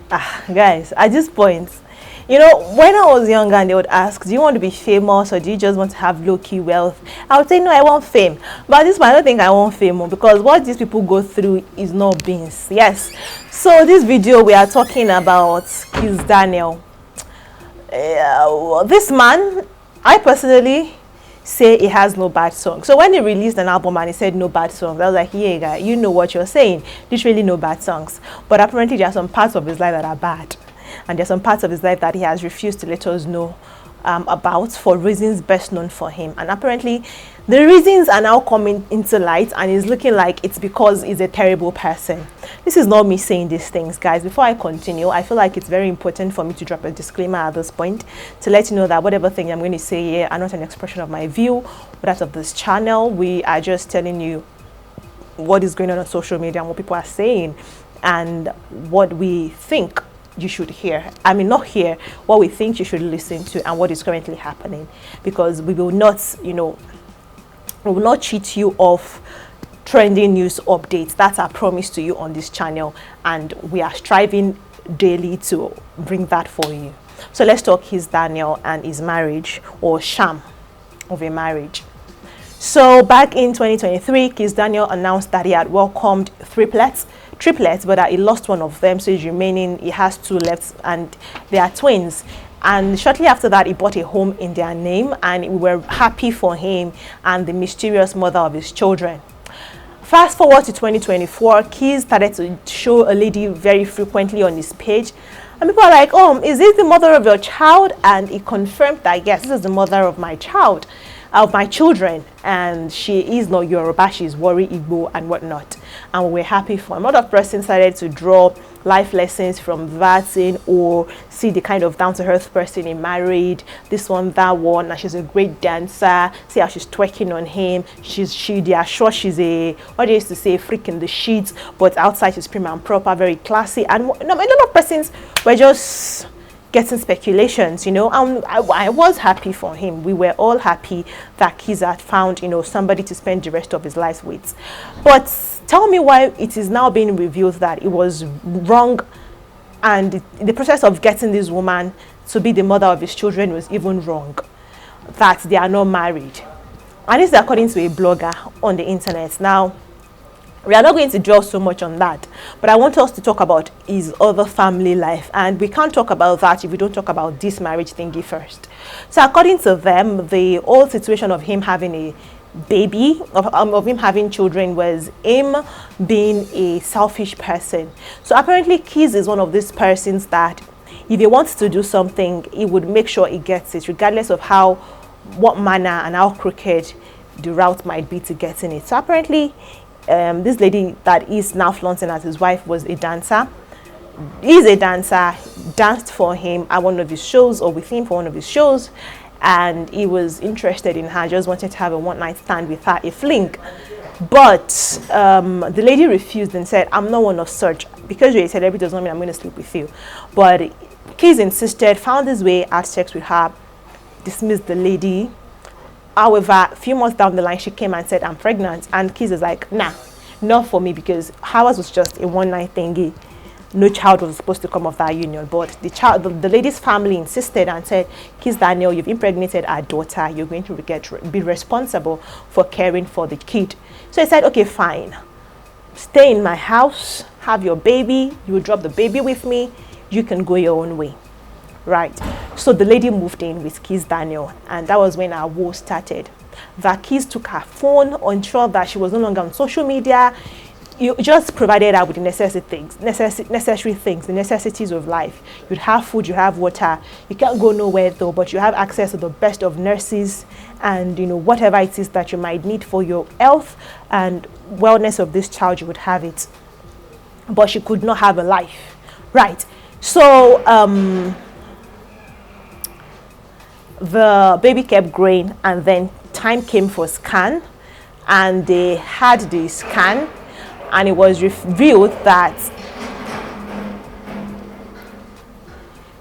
Guys, at this point, you know, when I was younger and they would ask, do you want to be famous or do you just want to have low-key wealth? I would say, no, I want fame. But at this point, I don't think I want fame because what these people go through is not beans. Yes. So this video, we are talking about Kizz Daniel. This man, I personally say he has no bad song. So when he released an album and he said no bad songs, I was like, yeah, guy, you know what you're saying. Literally no bad songs. But apparently there are some parts of his life that are bad. And there's some parts of his life that he has refused to let us know about for reasons best known for him. And apparently the reasons are now coming into light and it's looking like it's because he's a terrible person. This is not me saying these things, guys. Before I continue, I feel like it's very important for me to drop a disclaimer at this point to let you know that whatever thing I'm going to say here are not an expression of my view or that of this channel. We are just telling you what is going on social media and what people are saying and what we think you should hear. I mean, not hear, what we think you should listen to and what is currently happening, because we will not, you know, we will not cheat you of trending news updates that are promised to you on this channel, and we are striving daily to bring that for you. So let's talk Kizz Daniel and his marriage, or sham of a marriage. So back in 2023, Kizz Daniel announced that he had welcomed triplets, but that he lost one of them, so he's remaining, he has two left and they are twins. And shortly after that, he bought a home in their name, and we were happy for him and the mysterious mother of his children. Fast forward to 2024, Kizz started to show a lady very frequently on his page, and people are like, oh, is this the mother of your child? And he confirmed that yes, this is the mother of my child, of my children, and she is not Yoruba, she's Wari, Igbo and whatnot, and we're happy for him. A lot of persons started to draw life lessons from that scene, or see the kind of down-to-earth person he married, this one, that one, and she's a great dancer, see how she's twerking on him, they are sure she's a, what they used to say, freak in the sheets, but outside she's prim and proper, very classy. And a lot of persons were just getting speculations, you know, and I was happy for him. We were all happy that Kizz had found, you know, somebody to spend the rest of his life with. But tell me why it is now being revealed that it was wrong, and the process of getting this woman to be the mother of his children was even wrong, that they are not married. And this is according to a blogger on the internet. Now, we are not going to dwell so much on that, but I want us to talk about his other family life, and we can't talk about that if we don't talk about this marriage thingy first. So according to them, the whole situation of him having a baby, of him having children, was him being a selfish person. So apparently Kizz is one of these persons that if he wants to do something, he would make sure he gets it, regardless of what manner and how crooked the route might be to getting it. So apparently this lady that is now flaunting as his wife was a dancer. He's a dancer, danced for him at one of his shows, or with him for one of his shows, and he was interested in her, just wanted to have a one-night stand with her, a fling. But the lady refused and said, I'm not one of such. Because you're a celebrity does not mean I'm going to sleep with you. But Kizz insisted, found his way, had sex with her, dismissed the lady. However, a few months down the line, she came and said, I'm pregnant. And Kizz is like, nah, not for me, because ours was just a one-night thingy. No child was supposed to come of that union. But the lady's family insisted and said, Kizz Daniel, you've impregnated our daughter. You're going to be responsible for caring for the kid. So he said, okay, fine. Stay in my house, have your baby. You will drop the baby with me. You can go your own way. Right. So the lady moved in with Kizz Daniel, and that was when our war started. That Kizz took her phone, unsure that she was no longer on social media. You just provided her with the necessary things, the necessities of life. You'd have food, you have water. You can't go nowhere though, but you have access to the best of nurses and, you know, whatever it is that you might need for your health and wellness of this child, you would have it. But she could not have a life. Right. So the baby kept growing, and then time came for scan, and they had the scan, and it was revealed that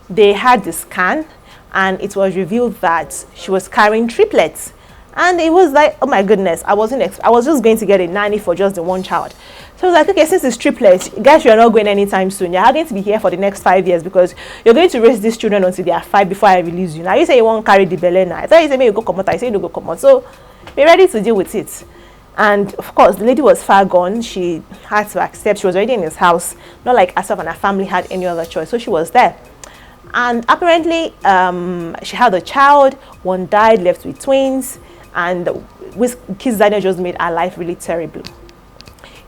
they had the scan, and it was revealed that she was carrying triplets. And it was like, oh my goodness, I was just going to get a nanny for just the one child. So I was like, okay, since it's triplets, guess you're not going anytime soon. You're going to be here for the next 5 years because you're going to raise these children until they are 5 before I release you. Now you say you won't carry the belly now. I thought you say, maybe you go come out. I say you go come out. So be ready to deal with it. And of course, the lady was far gone. She had to accept. She was already in his house. Not like herself and her family had any other choice. So she was there. And apparently, she had a child. One died, left with twins. And Kizz Daniel just made her life really terrible.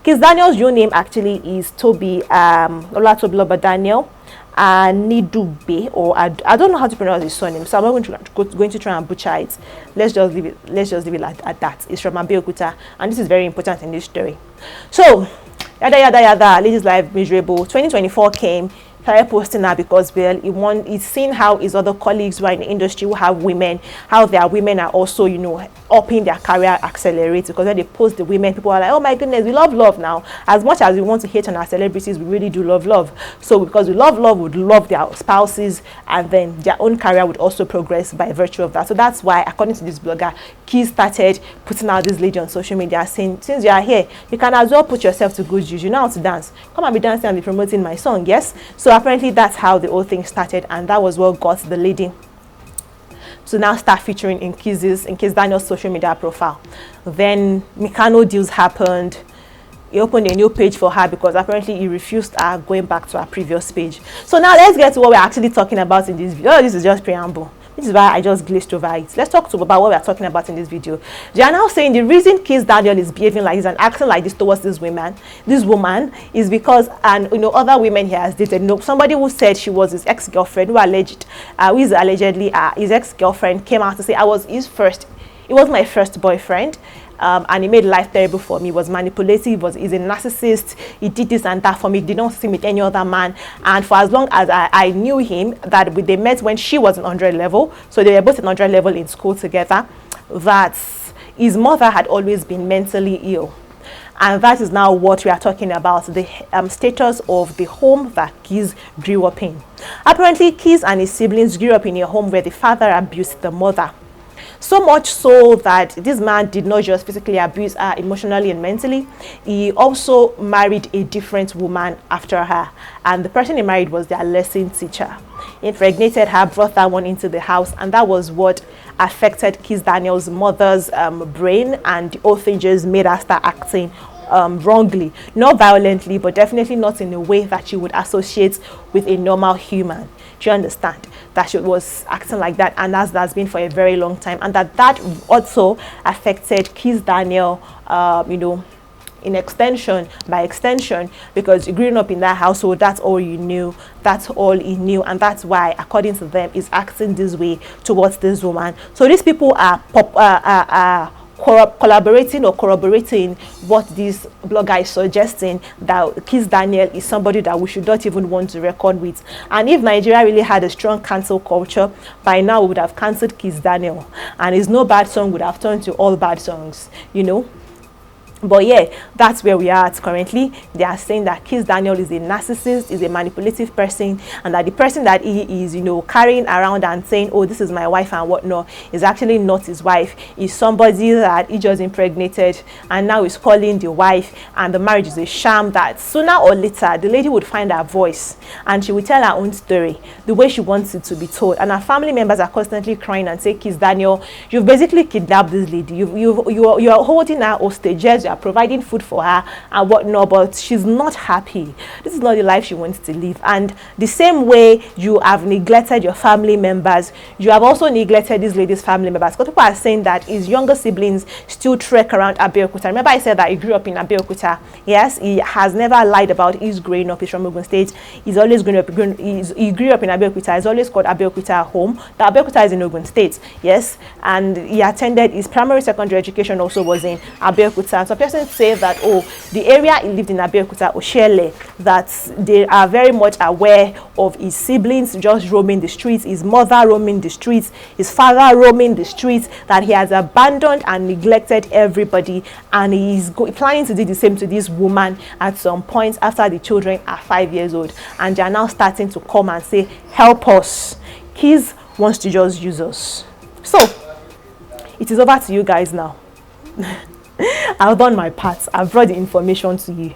Kizz Daniel's real name actually is Toby Olatobi Daniel Nidube, or I don't know how to pronounce his surname, so I'm not going to try and butcher it. Let's just leave it at that. It's from Abeokuta, and this is very important in this story. So yada yada yada, lady's life miserable. 2024 came. Started posting her because, well, he's seen how his other colleagues who are in the industry who have women, how their women are also, you know, upping their career accelerate, because when they post the women, people are like, oh my goodness, we love now. As much as we want to hate on our celebrities, we really do love. So because we love, would love their spouses, and then their own career would also progress by virtue of that. So that's why, according to this blogger, Kizz started putting out this lady on social media saying, since you are here, you can as well put yourself to good use. You know how to dance. Come and be dancing and be promoting my song, yes? So apparently that's how the whole thing started, and that was what got the lady to now start featuring in Kizz Daniel's social media profile. Then Mikano deals happened. He opened a new page for her because apparently he refused her going back to her previous page. So now let's get to what we're actually talking about in this video. Oh, this is just preamble. This is why I just glazed over it. Let's talk about what we are talking about in this video. They are now saying the reason Kizz Daniel is behaving like this and acting like this towards this woman is because, and you know, other women he has dated. You know, somebody who said she was his ex-girlfriend, who is allegedly his ex-girlfriend, came out to say, it was my first boyfriend. And he made life terrible for me. He was manipulative, he's a narcissist, he did this and that for me, did not see me with any other man. And for as long as I knew him, that they met when she was in 100 level, so they were both in 100 level in school together, that his mother had always been mentally ill. And that is now what we are talking about, the status of the home that Kizz grew up in. Apparently, Kizz and his siblings grew up in a home where the father abused the mother. So much so that this man did not just physically abuse her emotionally and mentally, he also married a different woman after her, and the person he married was their lesson teacher. He impregnated her, brought that one into the house, and that was what affected Kizz Daniel's mother's brain, and the whole thing just made her start acting wrongly, not violently, but definitely not in a way that you would associate with a normal human. Do you understand? That she was acting like that, and that's been for a very long time, and that also affected Kizz Daniel, you know, by extension, because growing up in that household, that's all you knew, that's all he knew, and that's why, according to them, he's acting this way towards this woman. So these people are collaborating or corroborating what this blogger is suggesting, that Kizz Daniel is somebody that we should not even want to reckon with. And if Nigeria really had a strong cancel culture, by now we would have cancelled Kizz Daniel, and his no bad song would have turned to all bad songs, you know. But yeah, that's where we are at currently. They are saying that Kizz Daniel is a narcissist, is a manipulative person, and that the person that he is, you know, carrying around and saying, oh, this is my wife and whatnot, is actually not his wife. Is somebody that he just impregnated, and now is calling the wife, and the marriage is a sham, that sooner or later the lady would find her voice and she will tell her own story the way she wants it to be told. And her family members are constantly crying and say, Kizz Daniel, you've basically kidnapped this lady, you are holding her hostage, you are providing food for her and whatnot, but she's not happy. This is not the life she wants to live. And the same way you have neglected your family members, you have also neglected this lady's family members, because people are saying that his younger siblings still trek around Abeokuta. Remember I said that he grew up in Abeokuta. Yes, he has never lied about his growing up. He's from Ogun State. He's always he grew up in Abeokuta. He's always called Abeokuta home. The Abeokuta is in Ogun State. Yes, and he attended his primary secondary education also was in Abeokuta. So person say that, oh, the area he lived in Abeokuta, Oshele, that they are very much aware of his siblings just roaming the streets, his mother roaming the streets, his father roaming the streets, that he has abandoned and neglected everybody, and he's planning to do the same to this woman at some point after the children are 5 years old, and they are now starting to come and say, help us. Kizz wants to just use us. So it is over to you guys now. I've done my part. I've brought the information to you.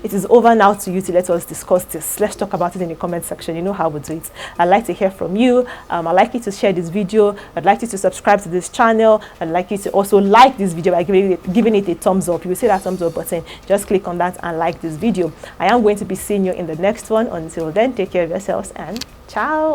It is over now to you to let us discuss this. Let's talk about it in the comment section. You know how we do it. I'd like to hear from you. I'd like you to share this video. I'd like you to subscribe to this channel. I'd like you to also like this video by giving it a thumbs up. You will see that thumbs up button. Just click on that and like this video. I am going to be seeing you in the next one. Until then, take care of yourselves and ciao.